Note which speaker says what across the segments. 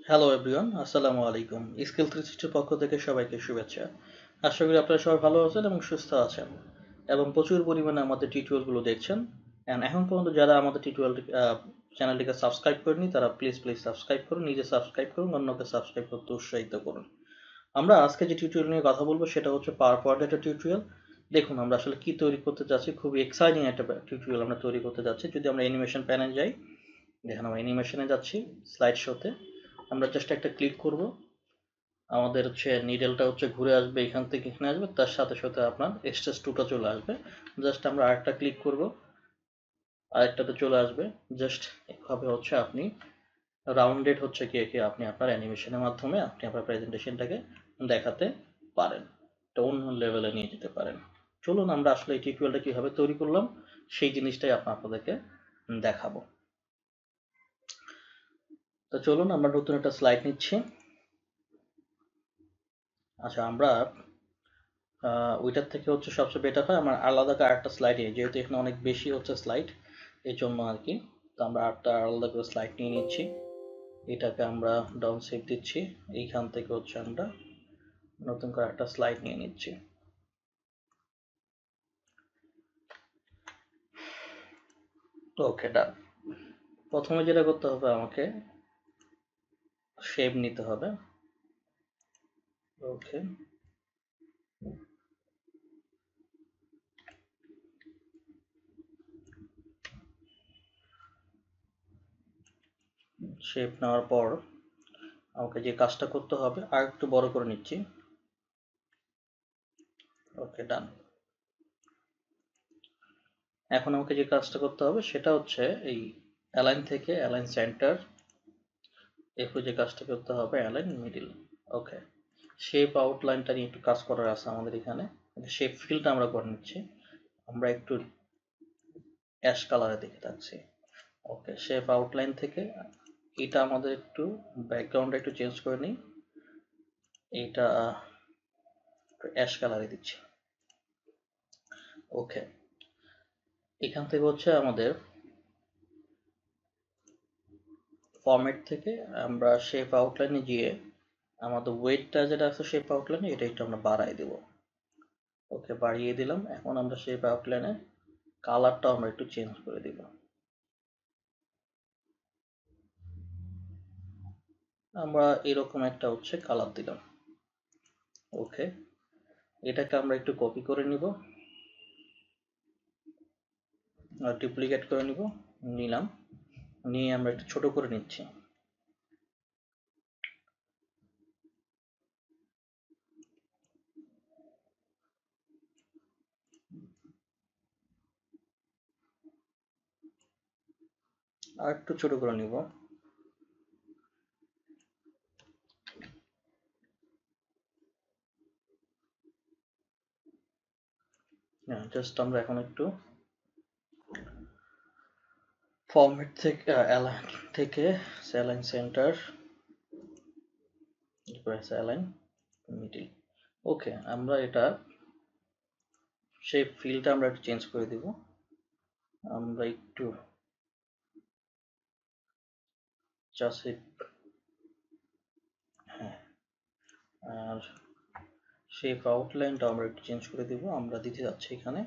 Speaker 1: Hello everyone, আসসালামু আলাইকুম। Skill 360 পক্ষ থেকে সবাইকে শুভেচ্ছা। আশা করি আপনারা সবাই ভালো আছেন এবং সুস্থ আছেন এবং প্রচুর পরিমাণে আমাদের টিউটোরিয়ালগুলো দেখছেন। অ্যান্ড এখন পর্যন্ত যারা আমাদের টিউটোরিয়াল চ্যানেলটিকে সাবস্ক্রাইব করেনি তারা প্লিজ সাবস্ক্রাইব করুন, নিজে সাবস্ক্রাইব করুন, অন্যকে সাবস্ক্রাইব করতে উৎসাহিত করুন। আমরা আজকে যে টিউটোরিয়াল নিয়ে কথা বলবো সেটা হচ্ছে পাওয়ার পয়েন্ট একটা টিউটোরিয়াল। দেখুন আমরা আসলে কি তৈরি করতে যাচ্ছি, খুবই এক্সাইটিং একটা টিউটোরিয়াল আমরা তৈরি করতে যাচ্ছি। যদি আমরা অ্যানিমেশন প্যানেল যাই, দেখেন আমরা অ্যানিমেশনে যাচ্ছি, স্লাইড শোতে আমরা জাস্ট একটা ক্লিক করব। আমাদের হচ্ছে নিডেলটা হচ্ছে ঘুরে আসবে, এখান থেকে এখানে আসবে, তার সাথে সাথে আপনার এক্সট্রেস টুটা চলে আসবে। জাস্ট আমরা আরেকটা ক্লিক করব, আরেকটাতে চলে আসবে। জাস্ট এভাবে হচ্ছে আপনি রাউন্ডেড হচ্ছে কি আপনি আপনার অ্যানিমেশনের মাধ্যমে আপনি আপনার প্রেজেন্টেশনটাকে দেখাতে পারেন, এটা অন্য লেভেলে নিয়ে যেতে পারেন। চলুন আমরা আসলে এই টিউটোরিয়ালটা কিভাবে তৈরি করলাম সেই জিনিসটাই আপনাদেরকে দেখাবো। তো চলুন আমরা নতুন একটা স্লাইড নিচ্ছি। আচ্ছা, আমরা ওইটার থেকে হচ্ছে সবচেয়ে বেটার হয় আমার আলাদা করে আরেকটা স্লাইড নিয়ে, যেহেতু এখানে অনেক বেশি হচ্ছে স্লাইড, এই জন্য আর কি। তো আমরা আরেকটা আলাদা করে স্লাইড নিয়ে নিচ্ছি, এটাকে আমরা ডাউন সেভ দিচ্ছি। এইখান থেকে হচ্ছে আমরা নতুন করে একটা স্লাইড নিয়ে নিচ্ছি। ওকে, ডান। প্রথমে যেটা করতে হবে, আমাকে শেপ নিতে হবে। ওকে, শেপ নেওয়ার পর আমাকে যে কাজটা করতে হবে আর একটু বড় করে নিচ্ছি। ওকে, ডান। এখন আমাকে যে কাজটা করতে হবে সেটা হচ্ছে এই অ্যালাইন থেকে অ্যালাইন সেন্টার, এরপর যে কাজটা করতে হবে অ্যালাইন মিডিল। ওকে, শেপ আউটলাইনটা নিয়ে একটু কাজ করার আছে আমাদের এখানে। শেপ ফিলটা আমরা করে নিচ্ছি, আমরা একটু অ্যাশ কালারে দেখে থাকছি। ওকে, শেপ আউটলাইন থেকে এটা আমাদের একটু ব্যাকগ্রাউন্ডটা একটু চেঞ্জ করে নিই, এটা অ্যাশ কালারে দিচ্ছি। ওকে, এখান থেকে হচ্ছে আমাদের ফরম্যাট থেকে আমরা শেপ আউটলাইনে গিয়ে আমাদের ওয়েটটা যেটা আছে শেপ আউটলাইনে এটা একটু আমরা বাড়াই দেব। ওকে, বাড়িয়ে দিলাম। এখন আমরা শেপ আউটলাইনে কালারটা আমরা একটু চেঞ্জ করে দিব, আমরা এরকম একটা হচ্ছে কালার দিলাম। ওকে, এটাকে আমরা একটু কপি করে নিব আর ডুপ্লিকেট করে নিলাম, নিয়ে আমরা একটু ছোট করে নিচ্ছি। আর একটু ছোট করে নিব। জাস্ট আমরা এখন একটু ফরম্যাট থেকে অ্যালাইন থেকে অ্যালাইন সেন্টার, অ্যালাইন মিডিল। ওকে, আমরা এটা শেপ ফিলটা আমরা একটু চেঞ্জ করে দিব, আমরা একটু জাস্ট, হ্যাঁ, আর শেপ আউটলাইনটা আমরা একটু চেঞ্জ করে দিব, আমরা দিতে যাচ্ছি এখানে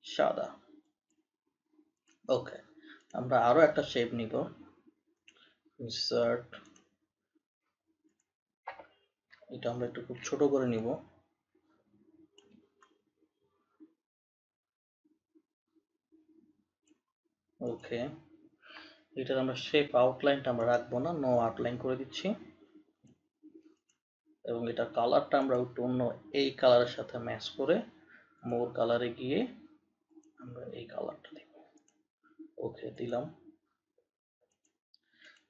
Speaker 1: সাদা। ওকে, আমরা আরো একটা শেপ নিব, ইনসার্ট, এটা আমরা একটু খুব ছোট করে নিব। ওকে, এটার আমরা শেপ আউটলাইনটা আমরা রাখবো না, নো আউটলাইন করে দিচ্ছি। এবং এটা কালারটা আমরা একটু অন্য এই কালারের সাথে ম্যাচ করে মোর কালারে গিয়ে আমরা এই কালারটা দিব। ওকে, দিলাম।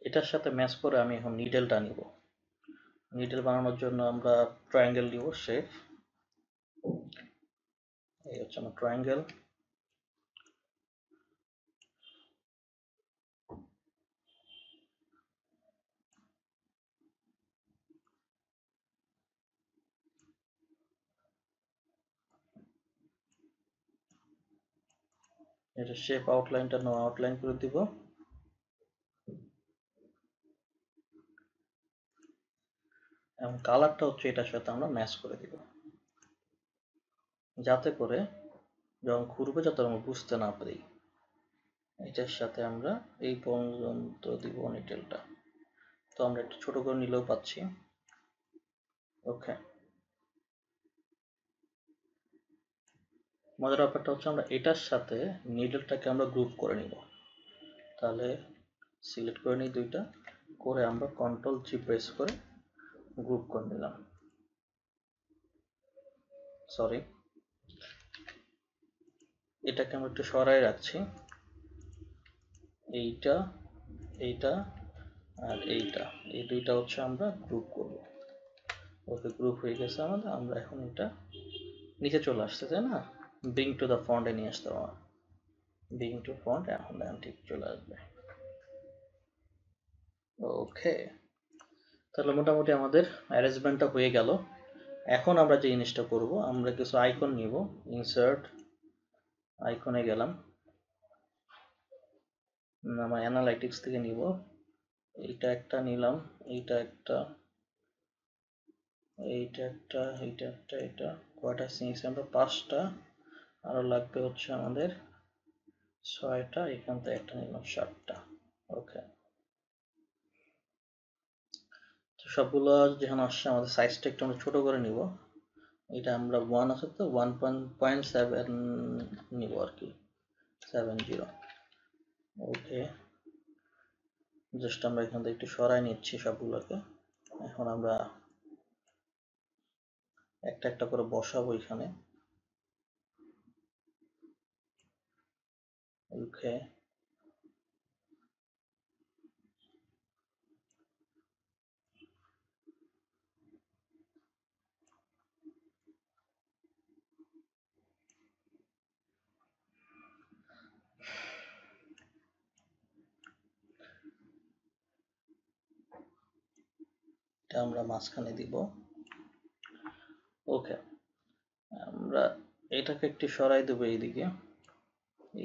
Speaker 1: এটার সাথে ম্যাচ করে আমি এখন নিডেলটা নিব। নিডেল বানানোর জন্য আমরা ট্রায়াঙ্গেল নিব, শেপ, এই হচ্ছে আমার ট্রায়াঙ্গেল। এটা শেপ আউটলাইনটা নো আউটলাইন করে দিব। এবং কালারটা হচ্ছে এটার সাথে আমরা ম্যাচ করে দিব, যাতে করে যখন ঘুরবে যাতে আমরা বুঝতে না পারি। এটার সাথে আমরা এই পর্যন্ত দিব নিটেলটা, তো আমরা একটু ছোট করে নিলেও পাচ্ছি। ওকে, মজার ব্যাপারটা হচ্ছে আমরা এটার সাথে নিডলটাকে আমরা গ্রুপ করে নিব। তাহলে সিলেক্ট করে নিই দুইটা, করে আমরা কন্ট্রোল জি প্রেস করে গ্রুপ করে নিলাম। সরি, এটাকে আমরা একটু সরাই রাখছি। এইটা, এইটা আর এইটা, এই দুইটা হচ্ছে আমরা গ্রুপ করব। ওকে, গ্রুপ হয়ে গেছে আমাদের। আমরা এখন এটা নিচে চলে আসছে, তাই না? ব্রিং টু দ্য ফন্টে নিয়ে আসতে হবে। ব্রিং টু ফন্ট, এখন দেখেন ঠিক চলে আসবে। ওকে, তাহলে মোটামুটি আমাদের অ্যারেঞ্জমেন্টটা হয়ে গেল। এখন আমরা যে জিনিসটা করব, আমরা কিছু আইকন নিব। ইনসার্ট, আইকনে গেলাম, আমরা অ্যানালাইটিক্স থেকে নিব। এইটা একটা নিলাম, এইটা একটা, এইটা একটা, এইটা একটা, এটা কয়টা নিয়েছি আমরা? 5টা। আরো লাগবে হচ্ছে আমাদের 6টা। এখান থেকে একটা নিলাম, 7টা। ওকে, তো সবগুলো যেখানে আসছে আমাদের সাইজটা একটু আমরা ছোট করে নিব। এটা আমরা 1 আছে তো 1.7 নিব আর কি, 70। ওকে, জাস্ট আমরা এখান থেকে একটু সরাই নিচ্ছি সবগুলোকে। এখন আমরা একটা একটা করে বসাবো এখানে। ওকে, এটা আমরা মাঝখানে দিব। ওকে, আমরা এটাকে একটু সরাই দেবো এইদিকে।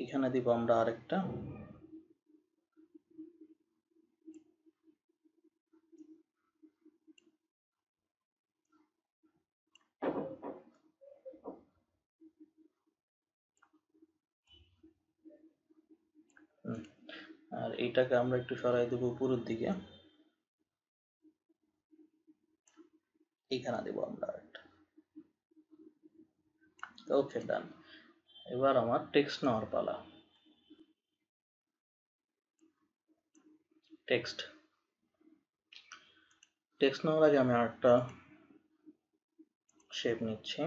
Speaker 1: এইখানে দিব আমরা আরেকটা। আর এইটাকে আমরা একটু সরাই দেবো উপরের দিকে। এইখানে দেবো আমরা আরেকটা। ওকে, ডান। এবার আমার টেক্সট নেওয়ার পালা। টেক্সট নেওয়ার আগে আমি আরেকটা শেপ নিচ্ছি।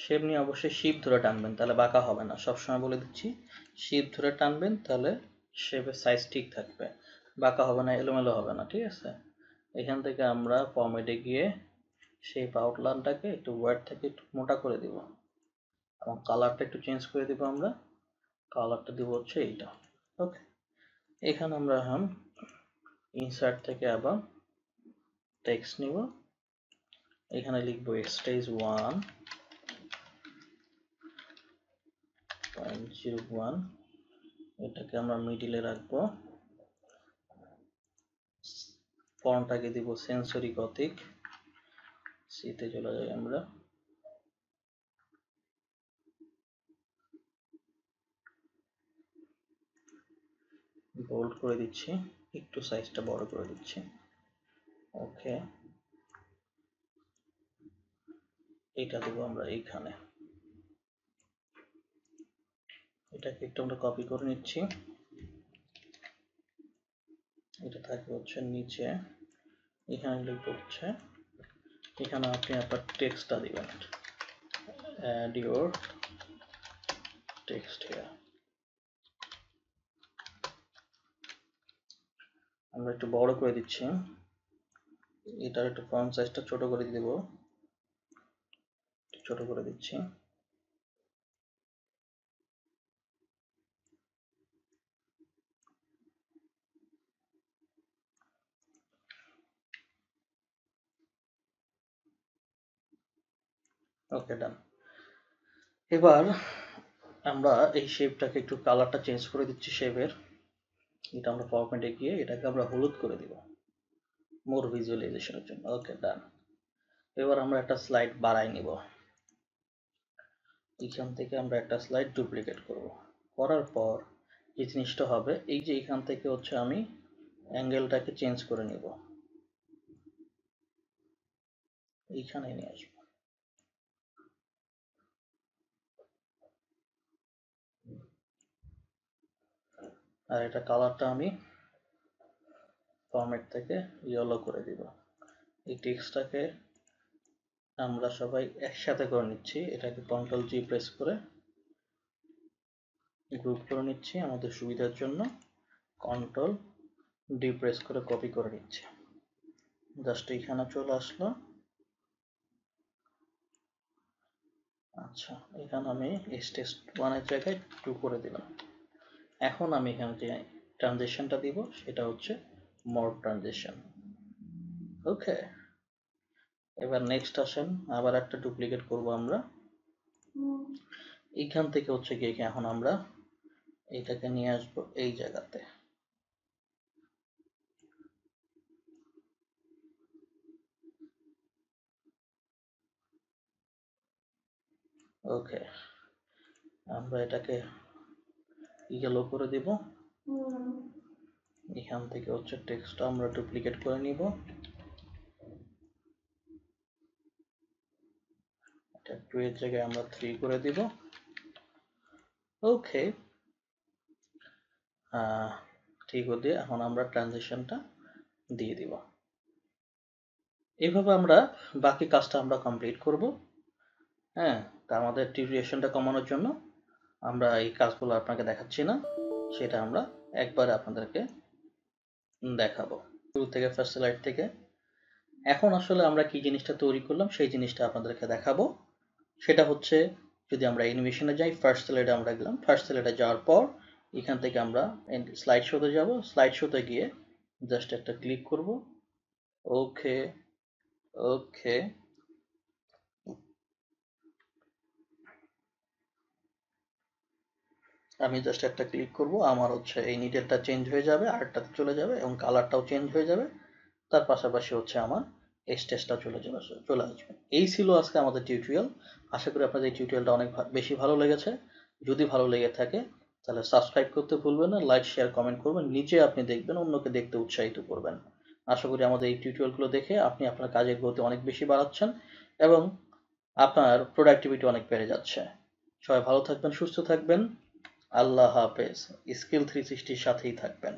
Speaker 1: শেপ নিয়ে অবশ্যই শিপ ধরে টানবেন, তাহলে বাঁকা হবে না। সবসময় বলে দিচ্ছি, শিপ ধরে টানবেন, তাহলে শেপের সাইজ ঠিক থাকবে, বাঁকা হবে না, এলোমেলো হবে না। ঠিক আছে, এখান থেকে আমরা ফরম্যাটে গিয়ে শেপ আউটলাইনটাকে একটু ওয়াইড থেকে একটু মোটা করে দিব, এবং কালারটা একটু চেঞ্জ করে দিব। আমরা কালারটা দিব হচ্ছে এইটা। ওকে, এখানে আমরা এখন ইনসার্ট থেকে আবার টেক্সট নিব। এখানে লিখবো স্টেজ 1.01, এটাকে আমরা মিডিলে রাখবো। ফন্টটাকে দিব সেন্সরি গথিক, সিতে চলে যাই আমরা। বোল্ড করে দিচ্ছি, একটু সাইজটা বড় করে দিচ্ছি। ওকে, এটা দেবো আমরা এইখানে। এটাকে একটু আমরা কপি করে নিচ্ছি। এটা থাকবে হচ্ছে নিচে, এখানে লিখবো হচ্ছে, এখানে আপনি আপনার টেক্সটটা দিবেন। Add your text here. আমরা একটু বড় করে দিচ্ছি, এটার একটু ফন্ট সাইজটা ছোট করে দিব, ছোট করে দিচ্ছি। ওকে, ডান। এবার আমরা এই শেপটাকে একটু কালারটা চেঞ্জ করে দিচ্ছি শেপের। এটা আমরা ফরম্যাটে গিয়ে এটাকে আমরা হলুদ করে দিব। মোর ভিজুয়ালাইজেশনের জন্য। ওকে, ডান। এবার আমরা একটা স্লাইড বাড়াই নিব। এখান থেকে আমরা একটা স্লাইড ডুপ্লিকেট করব। করার পর যে জিনিসটা হবে, এই যে এখান থেকে হচ্ছে আমি অ্যাঙ্গেলটাকে চেঞ্জ করে নিব, এইখানে নিয়ে আসবো। আর এটা কালারটা আমি ফরম্যাট থেকে ইয়েলো করে দিব। এই টেক্সটটাকে আমরা সবাই একসাথে করে নিচ্ছি, এটাকে কন্ট্রোল জি প্রেস করে গ্রুপ করে নিচ্ছি আমাদের সুবিধার জন্য। কন্ট্রোল ডি প্রেস করে কপি করে নিচ্ছি। জাস্ট এখানে চলে আসলো। আচ্ছা, এখানে আমি টেক্সট1 এর জায়গায় 2 করে দিলাম। এখন আমি এখানে যে ট্রানজিশনটা দিব সেটা হচ্ছে মোর ট্রানজিশন। ওকে, এবার নেক্সট আসেন, আবার একটা ডুপ্লিকেট করব আমরা। এইখান থেকে হচ্ছে গিয়ে এখন আমরা এইটাকে নিয়ে আসবো এই জায়গাতে। ওকে, আমরা এটাকে ইয়েলো করে দিব। এখান থেকে হচ্ছে টেক্সটটা আমরা ডুপ্লিকেট করে নিব, এটা 2 এর জায়গায় আমরা 3 করে দিব। ওকে, ঠিক আছে, এখন আমরা ট্রানজিশনটা দিয়ে দিব। এইভাবে আমরা বাকি কাজটা আমরা কমপ্লিট করব। হ্যাঁ, তা আমাদের ডিউরেশনটা কমানোর জন্য আমরা এই কাজগুলো আপনাকে দেখাচ্ছি না, সেটা আমরা একবারে আপনাদেরকে দেখাবো শুরু থেকে, ফার্স্ট স্লাইড থেকে। এখন আসলে আমরা কি জিনিসটা তৈরি করলাম সেই জিনিসটা আপনাদেরকে দেখাবো। সেটা হচ্ছে, যদি আমরা অ্যানিমেশনে যাই, ফার্স্ট স্লাইডে আমরা গেলাম, ফার্স্ট স্লাইডে যাওয়ার পর এখান থেকে আমরা স্লাইড শোতে যাব। স্লাইড শোতে গিয়ে জাস্ট একটা ক্লিক করব। ওকে, ওকে, আমি জাস্ট একটা ক্লিক করব, আমার হচ্ছে এই নিডেলটা চেঞ্জ হয়ে যাবে, আর্টটাতে চলে যাবে এবং কালারটাও চেঞ্জ হয়ে যাবে। তার পাশাপাশি হচ্ছে আমার স্টেজটা চলে আসবে। এই ছিল আজকে আমাদের টিউটোরিয়াল। আশা করি আপনাদের এই টিউটোরিয়ালটা অনেক বেশি ভালো লেগেছে। যদি ভালো লেগে থাকে তাহলে সাবস্ক্রাইব করতে ভুলবেন না, লাইক শেয়ার কমেন্ট করবেন, নিজে আপনি দেখবেন, অন্যকে দেখতে উৎসাহিত করবেন। আশা করি আমাদের এই টিউটোরিয়ালগুলো দেখে আপনি আপনার কাজের গতি অনেক বেশি বাড়াচ্ছেন এবং আপনার প্রোডাক্টিভিটি অনেক বেড়ে যাচ্ছে। সবাই ভালো থাকবেন, সুস্থ থাকবেন। আল্লাহ হাফেজ। স্কিল 360 সাথেই থাকবেন।